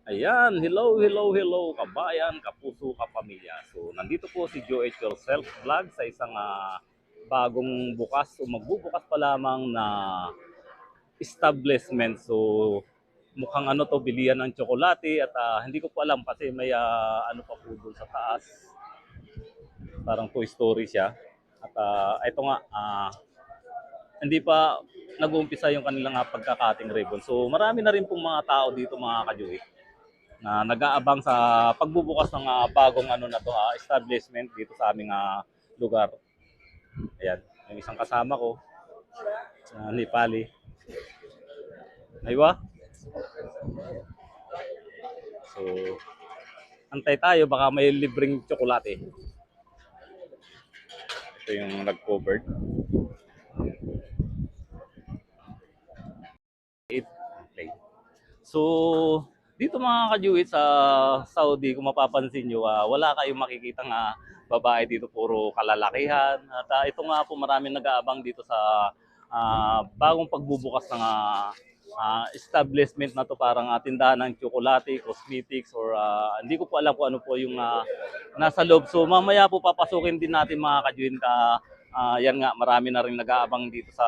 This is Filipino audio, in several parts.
Ayan, hello kabayan, kapuso, kapamilya. So, nandito po si Joe It Yourself Vlog sa isang bagong bukas o magbubukas pa lamang na establishment. So, mukhang ano to, bilihan ng tsokolate at hindi ko po alam kasi may ano pa po doon sa taas. Parang Toy Story siya. At ito nga, hindi pa nag-uumpisa yung kanilang pagkakating ribbon. So, marami na rin pong mga tao dito mga kajuit na nag-aabang sa pagbubukas ng bagong ano na to, establishment dito sa aming lugar. Ayan, yung isang kasama ko, Nepali. Aywa? So, antay tayo, baka may libreng tsokolate. Ito yung nag-covered. Okay. So, dito mga kajuit sa Saudi, kung mapapansin nyo, wala kayong makikita babae dito, puro kalalakihan. At ito nga po, maraming nag-aabang dito sa bagong pagbubukas ng establishment na to, parang tindahan ng tsokolate, cosmetics, or hindi ko po alam kung ano po yung nasa loob. So mamaya po papasukin din natin mga kajuit. Yan nga, marami na rin nag-aabang dito sa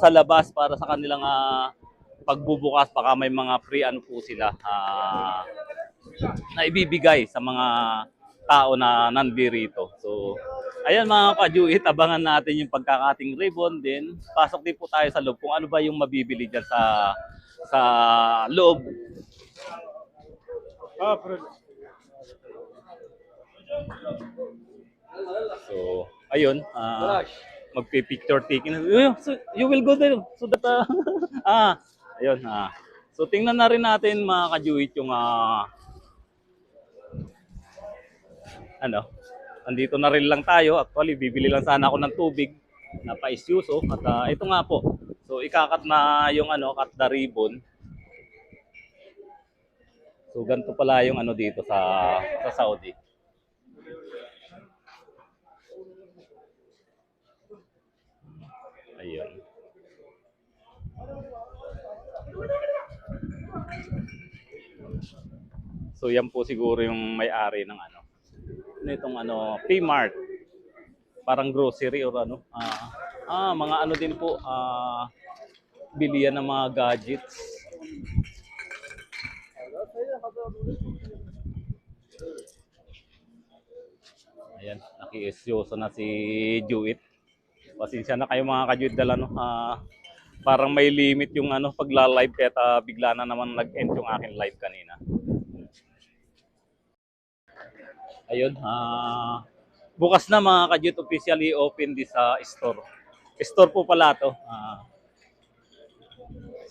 labas para sa kanilang pagbubukas. Baka may mga free ano po sila na ibibigay sa mga tao na nandirito. So, ayan mga kajuit, abangan natin yung pagkakating ribbon din. Pasok din po tayo sa loob kung ano ba yung mabibili dyan sa loob. So, ayun, magpi-picture taking. So, you will go there so that ayun. So tingnan na rin natin mga kajuit yung ano. Andito na rin lang tayo. Actually, bibili lang sana ako ng tubig na pa-isyuso at ito nga po. So ikakat na yung cut the ribbon. So ganito pala yung ano dito sa Saudi. Ayun. So yan po siguro yung may-ari ng nitong P-Mart. Parang grocery or mga ano din po, bilihan ng mga gadgets. Ayan, nakiisyoso na si Juit. Pasensya na kayo mga kajuit dala parang may limit yung pagla-live kaya bigla na naman nag-end yung akin live kanina. Ayun, bukas na mga kajuit, officially open this store. Store po pala to.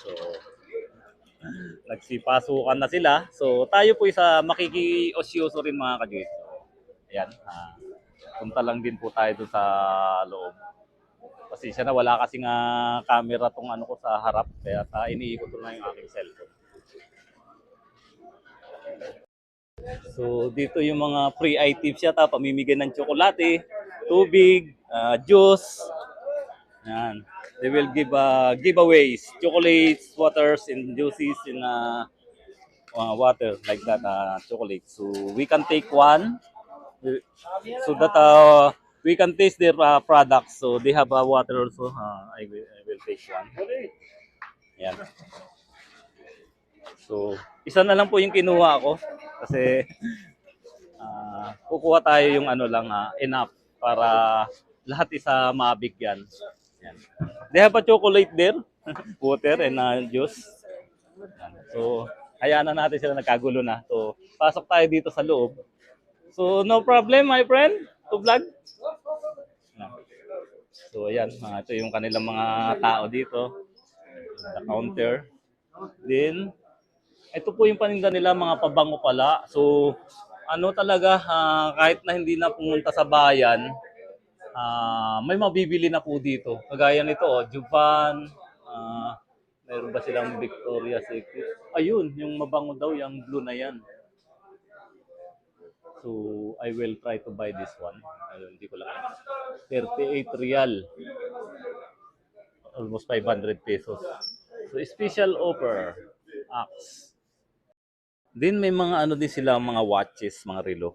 So, nagsipasukan na sila. So, tayo po isa makikiosyoso rin mga kajuit. Ayan, punta lang din po tayo doon sa loob. Pasensya na, wala kasing camera tong ko sa harap, kaya iniikot ko na yung aking cellphone. So dito yung mga free items yata, pamimigay ng tsokolate, tubig, juice. Yan. They will give giveaways, chocolates, waters, and juices in water like that, chocolate. So we can take one so that we can taste their products. So they have water also. I will take one. Yan. So, isa na lang po yung kinuha ko kasi kukuha tayo yung enough para lahat isa mabigyan. Yan. They have a chocolate there, water and juice. Yan. So, hayaan na natin sila, nagkagulo na. So, pasok tayo dito sa loob. So, no problem my friend to vlog. Yan. So, ayan, ito yung kanilang mga tao dito. The counter. Then, ito po yung paninda nila, mga pabango pala. So, ano talaga, kahit na hindi na pumunta sa bayan, may mabibili na po dito. Kagaya nito, Juvan, meron ba silang Victoria's Secret? Ayun, yung mabango daw, yung blue na yan. So, I will try to buy this one. Ayun, hindi ko lang. 38 real. Almost 500 pesos. So, special offer. Axe. Din may mga ano din sila, mga watches, mga relo.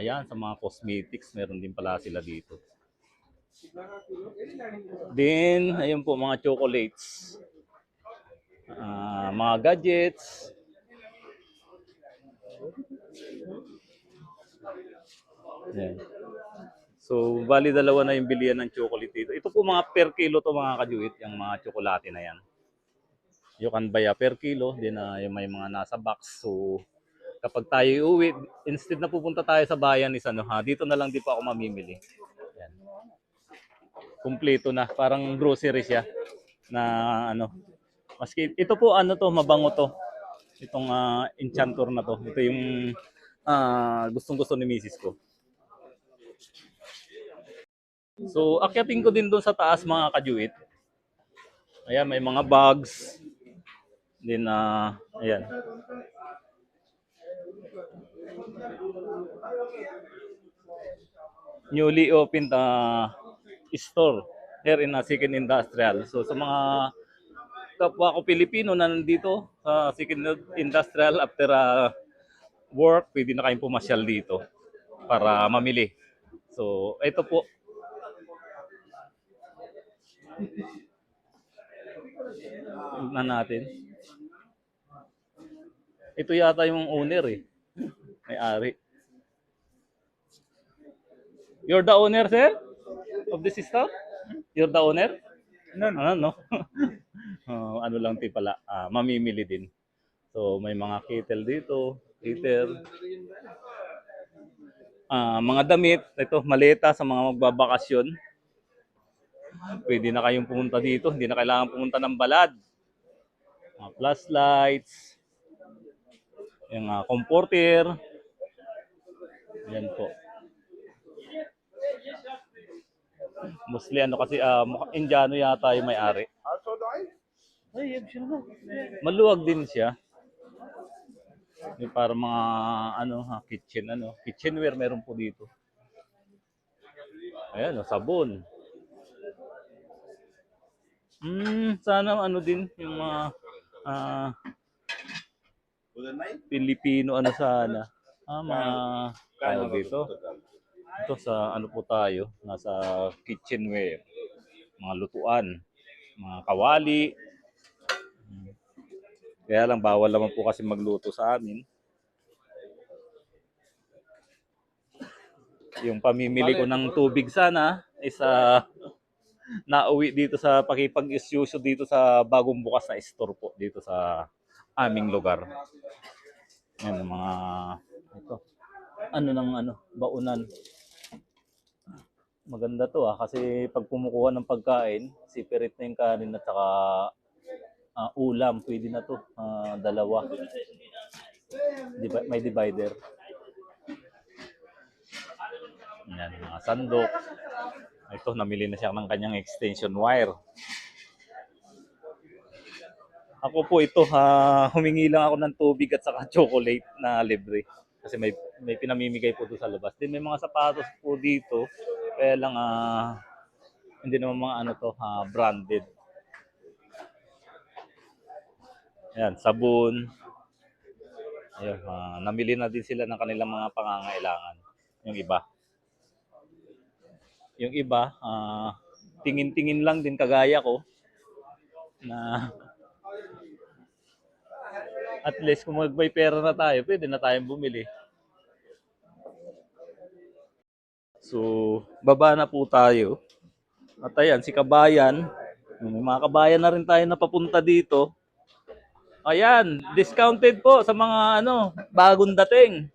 Ayan, sa mga cosmetics, meron din pala sila dito. Din, ayun po, mga chocolates. Mga gadgets. Ayan. So, bali dalawa na yung bilihan ng chocolate dito. Ito po mga per kilo to mga kajuit, yung mga tsokolate na yan. You can buy per kilo, din na yung may mga nasa box. So, kapag tayo uuwi, instead na pupunta tayo sa bayan is ano ha, dito na lang din po ako mamimili. Yan. Kumpleto na, parang grocery siya na ano. Maski ito po ano to, mabango to. Itong Enchantor na to. Ito yung gustong-gusto ni Mrs. ko. So, akyatin ko din doon sa taas mga kajuit. Ayan, may mga bags. Din ayan. Newly opened store here in Sikin Industrial. So sa mga kapwa ko Pilipino na nandito sa Sikin Industrial after work, pwede na kayong pumasyal dito para mamili. So ito po. Tignan natin. Ito yata yung owner eh. May-ari. You're the owner, sir? Of this store? You're the owner? No. No. Ano lang din pala, mamimili din. So may mga kettle dito, heater. Mga damit, ito maleta sa mga magbabakasyon. Pwede na kayong pumunta dito, hindi na kailangan pumunta ng balad. Mga flashlights, yung comforter. Yan po. Mostly ano kasi Indiano yata yung may-ari. Maluwag din siya. Yung para mga kitchenware meron po dito. Ayan, sabon. Sana ano din yung mga Pilipino sana. Mga dito. Ito sa ano po tayo, nasa kitchenware, mga lutuan, mga kawali. Kaya lang bawal naman po kasi magluto sa amin. Yung pamimili ko ng tubig sana is nauwi dito sa pakipag-isyusyo dito sa bagong bukas na store po dito sa aming lugar. Yan mga ito. Baunan. Maganda to kasi pag kumukuha ng pagkain, separate na yung kanin at saka ulam, pwede na to, dalawa. May divider. Yan, mga sandok. Ito, namili na siya ng kanyang extension wire. Ako po ito, humingi lang ako ng tubig at saka chocolate na libre. Kasi may pinamimigay po doon sa labas. Din may mga sapatos po dito. Kaya lang hindi naman mga branded. Ayan, sabon. Ayan, namili na din sila ng kanilang mga pangangailangan. Yung iba. Yung iba, tingin-tingin lang din kagaya ko na at least kung may pera na tayo, pwede na tayong bumili. So, baba na po tayo. At ayan, si Kabayan. May mga kabayan na rin tayo na papunta dito. Ayan, discounted po sa mga bagong dating.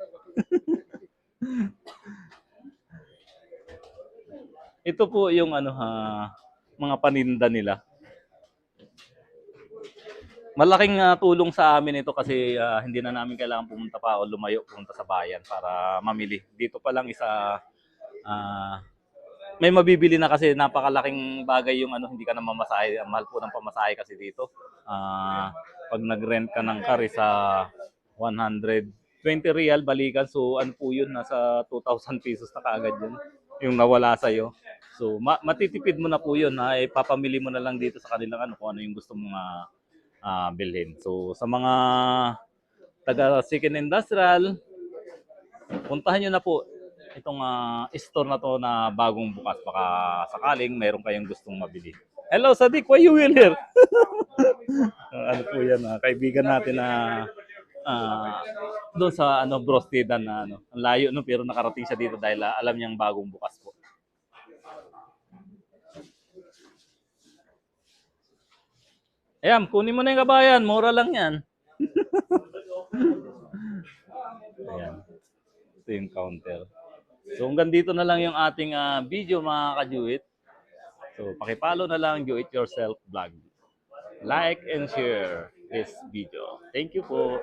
Ito po yung mga paninda nila. Malaking tulong sa amin ito kasi hindi na namin kailangan pumunta pa o lumayo pumunta sa bayan para mamili. Dito pa lang may mabibili na kasi napakalaking bagay yung hindi ka na mamasahe. Mahal po ng pamasahe kasi dito. Pag nag-rent ka ng car sa 120 real balikan. So ano po yun, nasa 2,000 pesos na kaagad yun. Yung nawala sa'yo. So matitipid mo na po yun. Ipapamili mo na lang dito sa kanilang kung ano yung gusto mong bilhin. So sa mga taga Sikin Industrial, puntahan nyo na po itong store na to na bagong bukas. Baka sakaling mayroon kayong gustong mabili. Hello, Sadik. Why you will here? Ano po yan, kaibigan natin na doon sa Brostidan na ang layo no, pero nakarating siya dito dahil alam niyang bagong bukas po. Ayan, kunin mo na yung kabayan. Mura lang yan. Ayan. Ito yung counter. So hanggang dito na lang yung ating video mga ka-Juit. So pakipalo na lang Do It Yourself Vlog. Like and share this video. Thank you po.